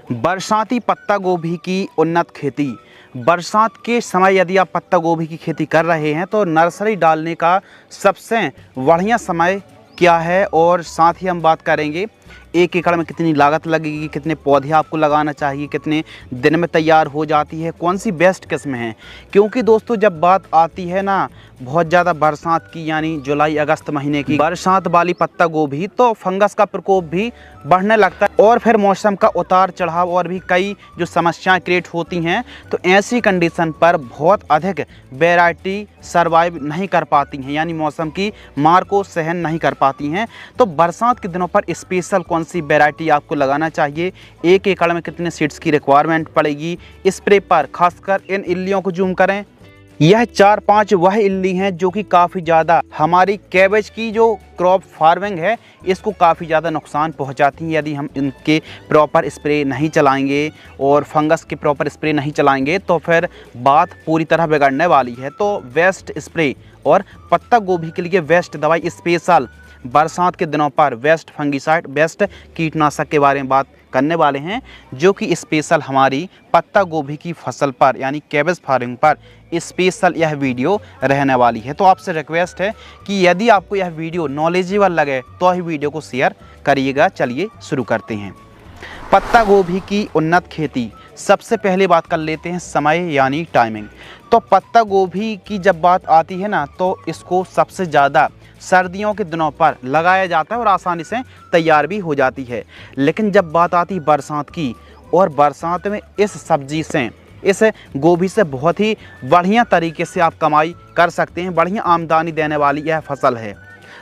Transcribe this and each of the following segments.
बरसाती पत्ता गोभी की उन्नत खेती। बरसात के समय यदि आप पत्ता गोभी की खेती कर रहे हैं तो नर्सरी डालने का सबसे बढ़िया समय क्या है, और साथ ही हम बात करेंगे 1 एकड़ में कितनी लागत लगेगी, कितने पौधे आपको लगाना चाहिए, कितने दिन में तैयार हो जाती है, कौन सी बेस्ट किस्म है। क्योंकि दोस्तों जब बात आती है ना बहुत ज़्यादा बरसात की, यानी जुलाई अगस्त महीने की बरसात वाली पत्ता गोभी, तो फंगस का प्रकोप भी बढ़ने लगता है और फिर मौसम का उतार चढ़ाव और भी कई जो समस्याएं क्रिएट होती हैं। तो ऐसी कंडीशन पर बहुत अधिक वैरायटी सरवाइव नहीं कर पाती हैं, यानी मौसम की मार को सहन नहीं कर पाती हैं। तो बरसात के दिनों पर स्पेशल कौन सी वैरायटी आपको लगाना चाहिए, 1 एकड़ में कितने सीड्स की रिक्वायरमेंट पड़ेगी, स्प्रे पर खासकर इन इल्लियों को जूम करें। यह 4-5 वह इल्ली हैं जो कि काफ़ी ज़्यादा हमारी कैबेज की जो क्रॉप फार्मिंग है इसको काफ़ी ज़्यादा नुकसान पहुंचाती हैं यदि हम इनके प्रॉपर स्प्रे नहीं चलाएंगे और फंगस के प्रॉपर स्प्रे नहीं चलाएंगे तो फिर बात पूरी तरह बिगड़ने वाली है। तो वेस्ट स्प्रे और पत्ता गोभी के लिए वेस्ट दवाई स्पेशल बरसात के दिनों पर वेस्ट फंगिसाइड बेस्ट कीटनाशक के बारे में बात करने वाले हैं, जो कि स्पेशल हमारी पत्ता गोभी की फसल पर यानी कैबेज फार्मिंग पर स्पेशल यह वीडियो रहने वाली है। तो आपसे रिक्वेस्ट है कि यदि आपको यह वीडियो नॉलेजेबल लगे तो ही वीडियो को शेयर करिएगा। चलिए शुरू करते हैं। पत्ता गोभी की उन्नत खेती। सबसे पहले बात कर लेते हैं समय यानी टाइमिंग। तो पत्ता गोभी की जब बात आती है ना तो इसको सबसे ज़्यादा सर्दियों के दिनों पर लगाया जाता है और आसानी से तैयार भी हो जाती है। लेकिन जब बात आती है बरसात की, और बरसात में इस सब्जी से इस गोभी से बहुत ही बढ़िया तरीके से आप कमाई कर सकते हैं। बढ़िया आमदनी देने वाली यह फसल है।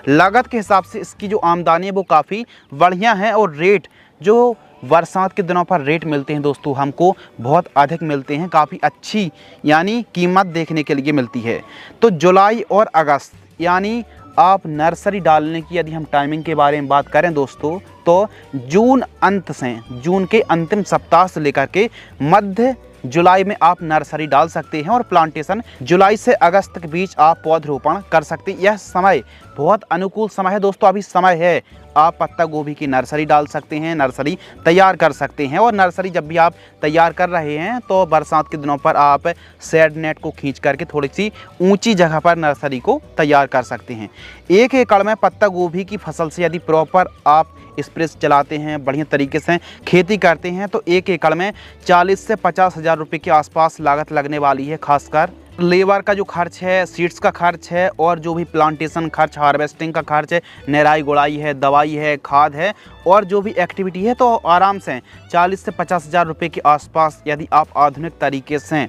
लागत के हिसाब से इसकी जो आमदनी है वो काफ़ी बढ़िया है और रेट जो बरसात के दिनों पर रेट मिलते हैं दोस्तों हमको बहुत अधिक मिलते हैं, काफ़ी अच्छी यानी कीमत देखने के लिए मिलती है। तो जुलाई और अगस्त यानी आप नर्सरी डालने की यदि हम टाइमिंग के बारे में बात करें दोस्तों तो जून के अंतिम सप्ताह से लेकर के मध्य जुलाई में आप नर्सरी डाल सकते हैं और प्लांटेशन जुलाई से अगस्त के बीच आप पौधरोपण कर सकते हैं। यह समय बहुत अनुकूल समय है दोस्तों, अभी समय है आप पत्ता गोभी की नर्सरी डाल सकते हैं, नर्सरी तैयार कर सकते हैं। और नर्सरी जब भी आप तैयार कर रहे हैं तो बरसात के दिनों पर आप शेड नेट को खींच करके थोड़ी सी ऊंची जगह पर नर्सरी को तैयार कर सकते हैं। 1 एकड़ में पत्ता गोभी की फसल से यदि प्रॉपर आप स्प्रे चलाते हैं, बढ़िया तरीके से खेती करते हैं तो 1 एकड़ में 40 से 50 हज़ार रुपये के आसपास लागत लगने वाली है। खासकर लेबर का जो खर्च है, सीड्स का खर्च है और जो भी प्लांटेशन खर्च, हार्वेस्टिंग का खर्च है, निराई गुड़ाई है, दवाई है, खाद है और जो भी एक्टिविटी है, तो आराम से 40 से 50 हज़ार रुपये के आसपास यदि आप आधुनिक तरीके से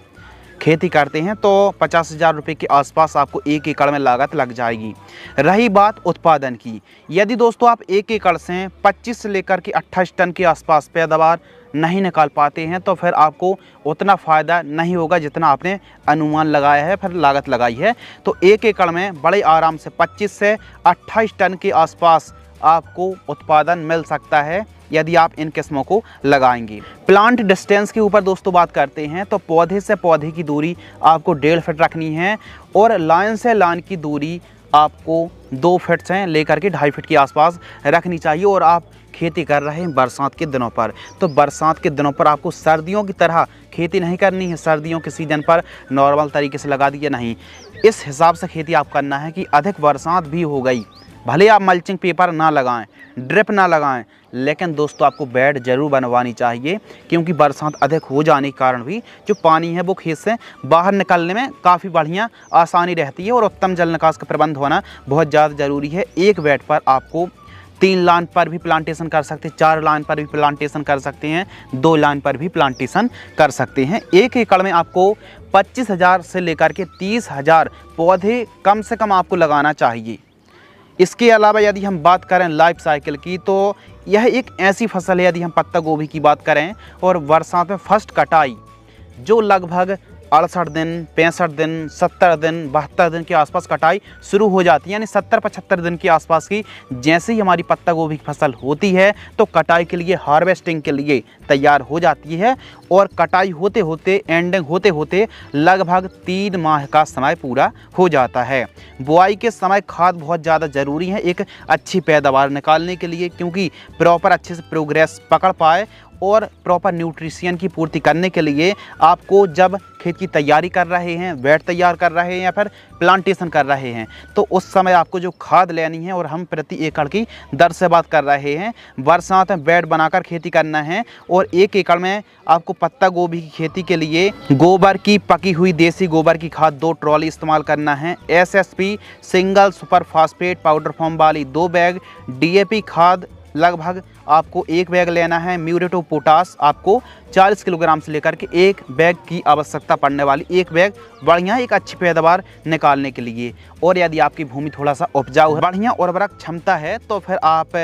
खेती करते हैं तो 50 हज़ार रुपये के आसपास आपको 1 एकड़ में लागत लग जाएगी। रही बात उत्पादन की, यदि दोस्तों आप 1 एकड़ से 25 से लेकर के 28 टन के आसपास पैदावार नहीं निकाल पाते हैं तो फिर आपको उतना फ़ायदा नहीं होगा जितना आपने अनुमान लगाया है, फिर लागत लगाई है। तो 1 एकड़ में बड़े आराम से 25 से 28 टन के आसपास आपको उत्पादन मिल सकता है यदि आप इन किस्मों को लगाएंगे। प्लांट डिस्टेंस के ऊपर दोस्तों बात करते हैं तो पौधे से पौधे की दूरी आपको 1.5 फीट रखनी है और लाइन से लाइन की दूरी आपको 2 फीट से लेकर के 2.5 फीट के आसपास रखनी चाहिए। और आप खेती कर रहे हैं बरसात के दिनों पर, तो बरसात के दिनों पर आपको सर्दियों की तरह खेती नहीं करनी है। सर्दियों के सीजन पर नॉर्मल तरीके से लगा दिए नहीं, इस हिसाब से खेती आप करना है कि अधिक बरसात भी हो गई, भले आप मल्चिंग पेपर ना लगाएं, ड्रिप ना लगाएं, लेकिन दोस्तों आपको बेड जरूर बनवानी चाहिए। क्योंकि बरसात अधिक हो जाने के कारण भी जो पानी है वो खेत से बाहर निकलने में काफ़ी बढ़िया आसानी रहती है और उत्तम जल निकास का प्रबंध होना बहुत ज़्यादा ज़रूरी है। एक बेड पर आपको 3 लाइन पर भी प्लांटेशन कर सकते हैं, 4 लाइन पर भी प्लांटेशन कर सकते हैं, 2 लाइन पर भी प्लांटेशन कर सकते हैं। 1 एकड़ में आपको 25 हज़ार से लेकर के 30 हज़ार पौधे कम से कम आपको लगाना चाहिए। इसके अलावा यदि हम बात करें लाइफ साइकिल की तो यह एक ऐसी फसल है, यदि हम पत्ता गोभी की बात करें और बरसात में फर्स्ट कटाई जो लगभग 68 दिन, 65 दिन, 70 दिन, 72 दिन के आसपास कटाई शुरू हो जाती है। यानी 70-75 दिन के आसपास की जैसे ही हमारी पत्ता गोभी की फसल होती है तो कटाई के लिए, हार्वेस्टिंग के लिए तैयार हो जाती है। और कटाई होते होते, एंडिंग होते होते लगभग 3 माह का समय पूरा हो जाता है। बुआई के समय खाद बहुत ज़्यादा ज़रूरी है एक अच्छी पैदावार निकालने के लिए, क्योंकि प्रॉपर अच्छे से प्रोग्रेस पकड़ पाए और प्रॉपर न्यूट्रिशन की पूर्ति करने के लिए आपको जब खेत की तैयारी कर रहे हैं, बेड तैयार कर रहे हैं या फिर प्लांटेशन कर रहे हैं, तो उस समय आपको जो खाद लेनी है, और हम प्रति एकड़ की दर से बात कर रहे हैं, बरसात में बेड बनाकर खेती करना है। और 1 एकड़ में आपको पत्ता गोभी की खेती के लिए गोबर की पकी हुई देसी गोबर की खाद 2 ट्रॉली इस्तेमाल करना है। SSP single super phosphate powder form वाली 2 बैग, DAP खाद लगभग आपको 1 बैग लेना है। म्यूरेट ऑफ पोटास आपको 40 किलोग्राम से लेकर के 1 बैग की आवश्यकता पड़ने वाली, 1 बैग बढ़िया एक अच्छी पैदावार निकालने के लिए। और यदि आपकी भूमि थोड़ा सा उपजाऊ है, बढ़िया उर्वरक क्षमता है, तो फिर आप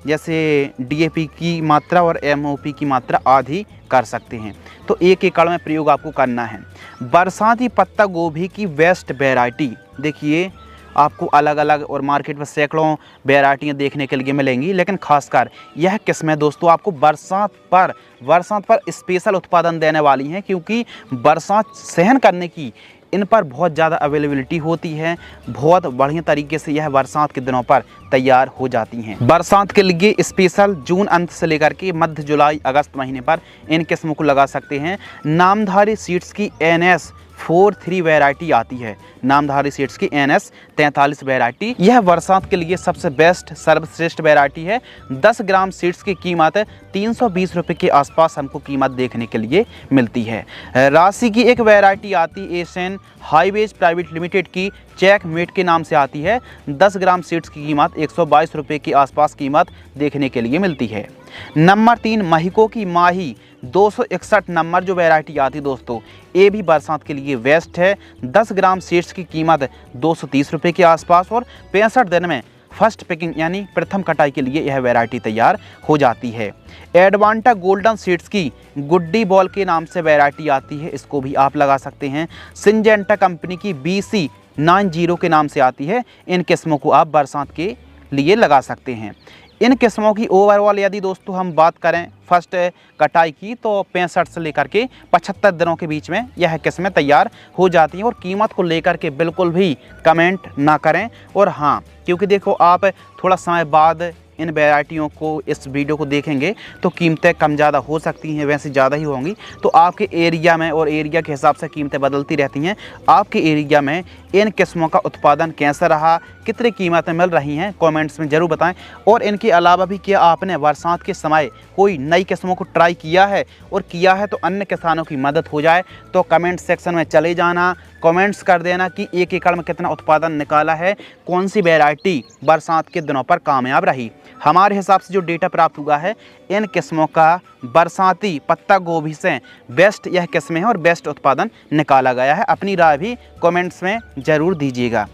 जैसे DAP की मात्रा और MOP की मात्रा आधी कर सकते हैं। तो 1 एकड़ में प्रयोग आपको करना है। बरसाती पत्ता गोभी की बेस्ट वैरायटी देखिए, आपको अलग अलग और मार्केट में सैकड़ों वैरायटियाँ देखने के लिए मिलेंगी, लेकिन खासकर यह किस्में दोस्तों आपको बरसात पर स्पेशल उत्पादन देने वाली हैं, क्योंकि बरसात सहन करने की इन पर बहुत ज़्यादा अवेलेबिलिटी होती है। बहुत बढ़िया तरीके से यह बरसात के दिनों पर तैयार हो जाती हैं। बरसात के लिए स्पेशल जून अंत से लेकर के मध्य जुलाई अगस्त महीने पर इन किस्मों को लगा सकते हैं। नामधारी सीड्स की NS 43 वैरायटी आती है। नामधारी सीड्स की NS 43 वैरायटी, यह बरसात के लिए सबसे बेस्ट सर्वश्रेष्ठ वैरायटी है। 10 ग्राम सीड्स की कीमत 320 रुपये के आसपास हमको कीमत देखने के लिए मिलती है। राशि की एक वैरायटी आती एशियन हाईवेज प्राइवेट लिमिटेड की चेक मेट के नाम से आती है। 10 ग्राम सीड्स की कीमत 122 रुपये के आसपास कीमत देखने के लिए मिलती है। नंबर 3 महिको की माही 261 नंबर जो वैरायटी आती दोस्तों, ये भी बरसात के लिए बेस्ट है। 10 ग्राम सीड्स की कीमत 230 रुपये के आसपास, और 65 दिन में फर्स्ट पिकिंग यानी प्रथम कटाई के लिए यह वैरायटी तैयार हो जाती है। एडवांटा गोल्डन सीड्स की गुड्डी बॉल के नाम से वैरायटी आती है, इसको भी आप लगा सकते हैं। सिंजेंटा कंपनी की BC 90 के नाम से आती है। इन किस्मों को आप बरसात के लिए लगा सकते हैं। इन किस्मों की ओवरऑल यदि दोस्तों हम बात करें फर्स्ट कटाई की, तो 65 से लेकर के 75 दिनों के बीच में यह किस्में तैयार हो जाती हैं। और कीमत को लेकर के बिल्कुल भी कमेंट ना करें। और हाँ, क्योंकि देखो आप थोड़ा समय बाद इन वैरायटियों को, इस वीडियो को देखेंगे तो कीमतें कम ज़्यादा हो सकती हैं, वैसे ज़्यादा ही होंगी। तो आपके एरिया में और एरिया के हिसाब से कीमतें बदलती रहती हैं। आपके एरिया में इन किस्मों का उत्पादन कैसा रहा, कितनी कीमतें मिल रही हैं, कमेंट्स में ज़रूर बताएं। और इनके अलावा भी क्या आपने बरसात के समय कोई नई किस्मों को ट्राई किया है, और किया है तो अन्य किसानों की मदद हो जाए, तो कमेंट सेक्शन में चले जाना, कमेंट्स कर देना कि 1 एकड़ में कितना उत्पादन निकाला है, कौन सी वैरायटी बरसात के दिनों पर कामयाब रही। हमारे हिसाब से जो डेटा प्राप्त हुआ है, इन किस्मों का बरसाती पत्ता गोभी से बेस्ट यह किस्में हैं और बेस्ट उत्पादन निकाला गया है। अपनी राय भी कमेंट्स में ज़रूर दीजिएगा।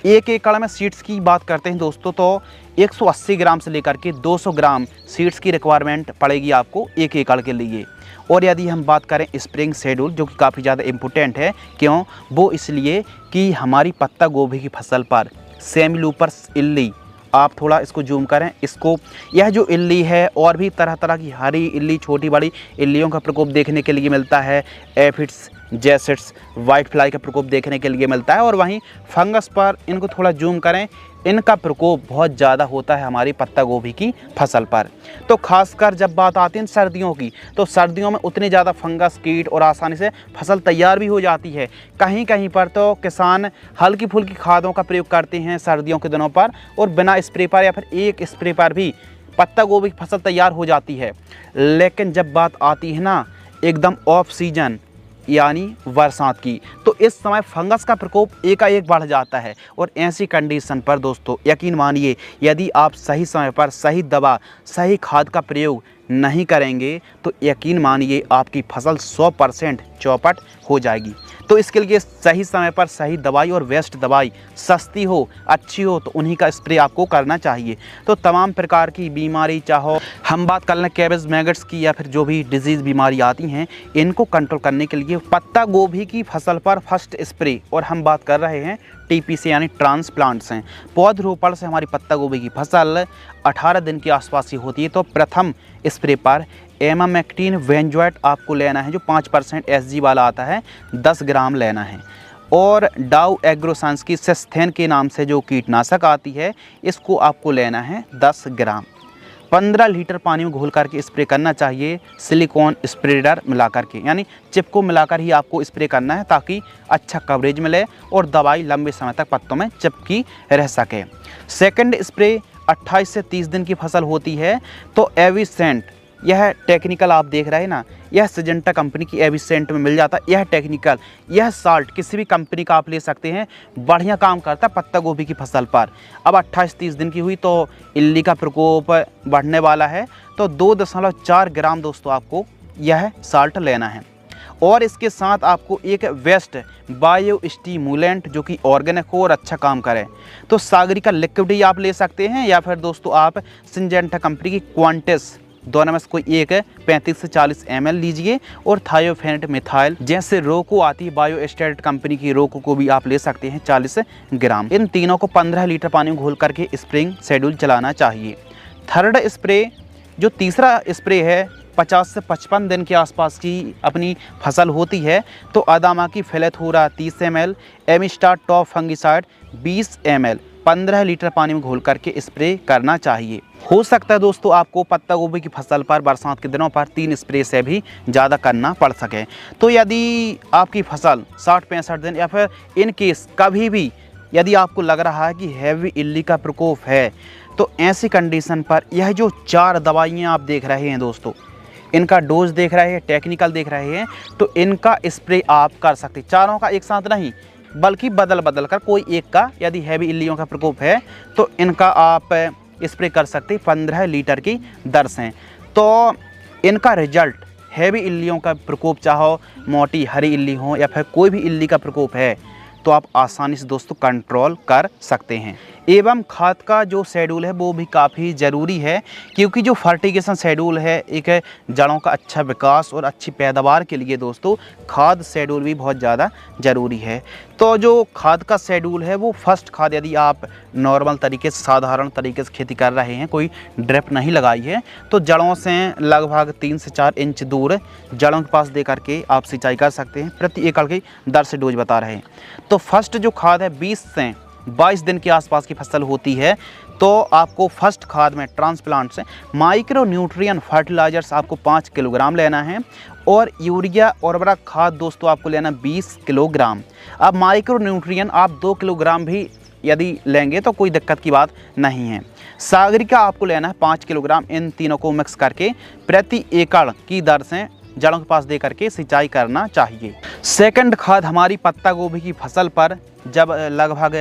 1 एकड़ में सीड्स की बात करते हैं दोस्तों, तो 180 ग्राम से लेकर के 200 ग्राम सीड्स की रिक्वायरमेंट पड़ेगी आपको 1 एकड़ के लिए। और यदि हम बात करें स्प्रिंग शेड्यूल, जो कि काफ़ी ज़्यादा इम्पोर्टेंट है, क्यों? वो इसलिए कि हमारी पत्ता गोभी की फसल पर सेमी लूपर्स इल्ली, आप थोड़ा इसको जूम करें, इसको, यह जो इल्ली है, और भी तरह तरह की हरी इल्ली, छोटी बड़ी इल्लियों का प्रकोप देखने के लिए मिलता है। एफिड्स, जैसिड्स, वाइट फ्लाई का प्रकोप देखने के लिए मिलता है। और वहीं फंगस पर इनको थोड़ा जूम करें, इनका प्रकोप बहुत ज़्यादा होता है हमारी पत्ता गोभी की फसल पर। तो खासकर जब बात आती है सर्दियों की, तो सर्दियों में उतने ज़्यादा फंगस, कीट और आसानी से फसल तैयार भी हो जाती है। कहीं कहीं पर तो किसान हल्की फुल्की खादों का प्रयोग करते हैं सर्दियों के दिनों पर, और बिना स्प्रे पर या फिर एक स्प्रे पर भी पत्ता गोभी की फसल तैयार हो जाती है। लेकिन जब बात आती है ना एकदम ऑफ सीजन यानी बरसात की, तो इस समय फंगस का प्रकोप एकाएक बढ़ जाता है। और ऐसी कंडीशन पर दोस्तों यकीन मानिए, यदि आप सही समय पर सही दवा, सही खाद का प्रयोग नहीं करेंगे, तो यकीन मानिए आपकी फसल 100% चौपट हो जाएगी। तो इसके लिए सही समय पर सही दवाई, और बेस्ट दवाई सस्ती हो, अच्छी हो, तो उन्हीं का स्प्रे आपको करना चाहिए। तो तमाम प्रकार की बीमारी, चाहो हम बात कर लें कैबेज मैगट्स की या फिर जो भी डिजीज़ बीमारी आती हैं, इनको कंट्रोल करने के लिए पत्ता गोभी की फसल पर फर्स्ट स्प्रे, और हम बात कर रहे हैं TP से यानी ट्रांसप्लांट्स हैं। पौधरोपण से हमारी पत्ता गोभी की फसल 18 दिन के आसपास ही होती है। तो प्रथम स्प्रे पर एमामेक्टिन वेंजोएट आपको लेना है, जो 5% SG वाला आता है, 10 ग्राम लेना है। और डाउ एग्रोसाइंस की सिस्थेन के नाम से जो कीटनाशक आती है, इसको आपको लेना है 10 ग्राम। 15 लीटर पानी में घोल करके स्प्रे करना चाहिए, सिलिकॉन स्प्रेडर मिला करके, यानी चिप को मिलाकर ही आपको स्प्रे करना है ताकि अच्छा कवरेज मिले और दवाई लंबे समय तक पत्तों में चिपकी रह सके। सेकंड स्प्रे 28 से 30 दिन की फसल होती है तो एविसेंट, यह टेक्निकल आप देख रहे हैं ना, यह सिजेंटा कंपनी की एविसेंट में मिल जाता है। यह टेक्निकल, यह साल्ट किसी भी कंपनी का आप ले सकते हैं, बढ़िया काम करता है पत्ता गोभी की फसल पर। अब 28-30 दिन की हुई तो इल्ली का प्रकोप बढ़ने वाला है, तो 2.4 ग्राम दोस्तों आपको यह साल्ट लेना है। और इसके साथ आपको एक वेस्ट बायो स्टिमुलेंट जो कि ऑर्गेनिक हो और अच्छा काम करे, तो सागरिका लिक्विड ही आप ले सकते हैं, या फिर दोस्तों आप सिंजेंटा कंपनी की क्वांटिस, दोनों में से कोई एक 35 से 40 ml लीजिए। और थायोफेनेट मिथाइल जैसे रोको आती है, बायोस्टेट कंपनी की रोको को भी आप ले सकते हैं 40 ग्राम। इन तीनों को 15 लीटर पानी में घोल करके स्प्रिंग शेड्यूल चलाना चाहिए। थर्ड स्प्रे, जो तीसरा स्प्रे है, 50 से 55 दिन के आसपास की अपनी फसल होती है तो अदामा की फेलेथोरा 30 ml, Amistar top fungicide 20 ml 15 litre पानी में घोल करके स्प्रे करना चाहिए। हो सकता है दोस्तों आपको पत्ता गोभी की फसल पर बरसात के दिनों पर 3 स्प्रे से भी ज़्यादा करना पड़ सके। तो यदि आपकी फसल 60-65 दिन या फिर इन केस कभी भी यदि आपको लग रहा है कि हैवी इल्ली का प्रकोप है, तो ऐसी कंडीशन पर यह जो 4 दवाइयाँ आप देख रहे हैं दोस्तों, इनका डोज देख रहे हैं, टेक्निकल देख रहे हैं, तो इनका स्प्रे आप कर सकते हैं। चारों का एक साथ नहीं, बल्कि बदल बदल कर कोई एक का, यदि हैवी इल्लियों का प्रकोप है तो इनका आप स्प्रे कर सकते हैं 15 लीटर की दर से। तो इनका रिजल्ट, हैवी इल्लियों का प्रकोप चाहो मोटी हरी इल्ली हो या फिर कोई भी इल्ली का प्रकोप है, तो आप आसानी से दोस्तों कंट्रोल कर सकते हैं। एवं खाद का जो शेड्यूल है वो भी काफ़ी ज़रूरी है, क्योंकि जो फर्टिगेशन शेड्यूल है, एक जड़ों का अच्छा विकास और अच्छी पैदावार के लिए दोस्तों खाद शेड्यूल भी बहुत ज़्यादा ज़रूरी है। तो जो खाद का शेड्यूल है वो फर्स्ट खाद, यदि आप नॉर्मल तरीके से, साधारण तरीके से खेती कर रहे हैं, कोई ड्रिप नहीं लगाई है, तो जड़ों से लगभग 3 से 4 इंच दूर जड़ों के पास दे करके आप सिंचाई कर सकते हैं। प्रति एकड़ की दर से डोज बता रहे हैं। तो फर्स्ट जो खाद है 20 से 22 दिन के आसपास की फसल होती है, तो आपको फर्स्ट खाद में ट्रांसप्लांट से माइक्रो न्यूट्रिएंट फर्टिलाइजर्स आपको 5 किलोग्राम लेना है, और यूरिया उर्वरक खाद दोस्तों आपको लेना 20 किलोग्राम। अब माइक्रो न्यूट्रिएंट आप 2 किलोग्राम भी यदि लेंगे तो कोई दिक्कत की बात नहीं है। सागरिका आपको लेना है 5 किलोग्राम। इन तीनों को मिक्स करके प्रति एकड़ की दर से जड़ों के पास दे करके सिंचाई करना चाहिए। सेकंड खाद हमारी पत्ता गोभी की फसल पर जब लगभग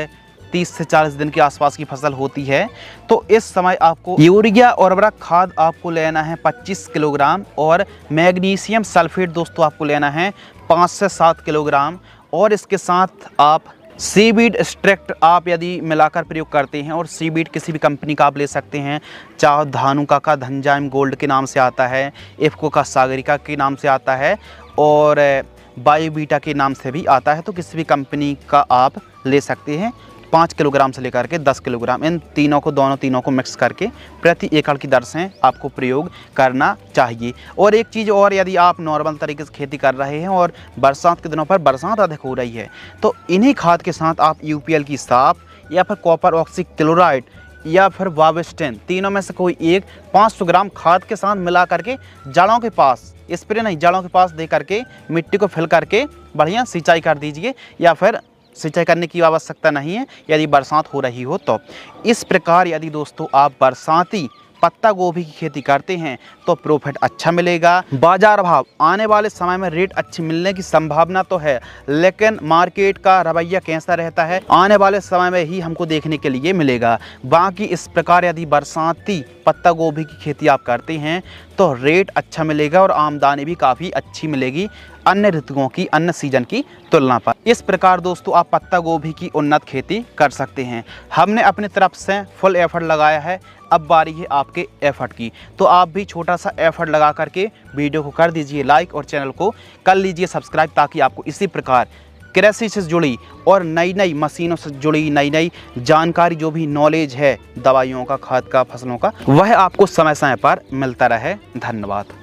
30 से 40 दिन के आसपास की फसल होती है, तो इस समय आपको यूरिया उर्वरक खाद आपको लेना है 25 किलोग्राम, और मैग्नीशियम सल्फेट दोस्तों आपको लेना है 5 से 7 किलोग्राम। और इसके साथ आप सीबीड एक्सट्रैक्ट आप यदि मिलाकर प्रयोग करते हैं, और सीबीड किसी भी कंपनी का आप ले सकते हैं, चाहे धानुका का धनजाइम गोल्ड के नाम से आता है, इफ्को का सागरिका के नाम से आता है, और बायोबीटा के नाम से भी आता है, तो किसी भी कंपनी का आप ले सकते हैं। 5 किलोग्राम से लेकर के 10 किलोग्राम, इन तीनों को, दोनों तीनों को मिक्स करके प्रति एकड़ की दर से आपको प्रयोग करना चाहिए। और एक चीज़ और, यदि आप नॉर्मल तरीके से खेती कर रहे हैं और बरसात के दिनों पर बरसात अधिक हो रही है, तो इन्हीं खाद के साथ आप यूपीएल की साफ या फिर कॉपर ऑक्सी क्लोराइड या फिर वावेस्टेन, तीनों में से कोई एक 500 ग्राम खाद के साथ मिला करके जड़ों के पास, स्प्रे नहीं, जड़ों के पास दे करके मिट्टी को फिल करके बढ़िया सिंचाई कर दीजिए, या फिर सिंचाई करने की आवश्यकता नहीं है यदि बरसात हो रही हो तो। इस प्रकार यदि दोस्तों आप बरसाती पत्ता गोभी की खेती करते हैं तो प्रॉफिट अच्छा मिलेगा। बाजार भाव आने वाले समय में रेट अच्छी मिलने की संभावना तो है, लेकिन मार्केट का रवैया कैसा रहता है आने वाले समय में ही हमको देखने के लिए मिलेगा। बाकी इस प्रकार यदि बरसाती पत्ता गोभी की खेती आप करते हैं तो रेट अच्छा मिलेगा और आमदनी भी काफ़ी अच्छी मिलेगी अन्य ऋतुओं की, अन्य सीजन की तुलना पर। इस प्रकार दोस्तों आप पत्ता गोभी की उन्नत खेती कर सकते हैं। हमने अपनी तरफ से फुल एफर्ट लगाया है, अब बारी है आपके एफर्ट की। तो आप भी छोटा सा एफर्ट लगा करके वीडियो को कर दीजिए लाइक और चैनल को कर लीजिए सब्सक्राइब, ताकि आपको इसी प्रकार कृषि से जुड़ी और नई नई मशीनों से जुड़ी नई नई जानकारी, जो भी नॉलेज है दवाइयों का, खाद का, फसलों का, वह आपको समय समय पर मिलता रहे। धन्यवाद।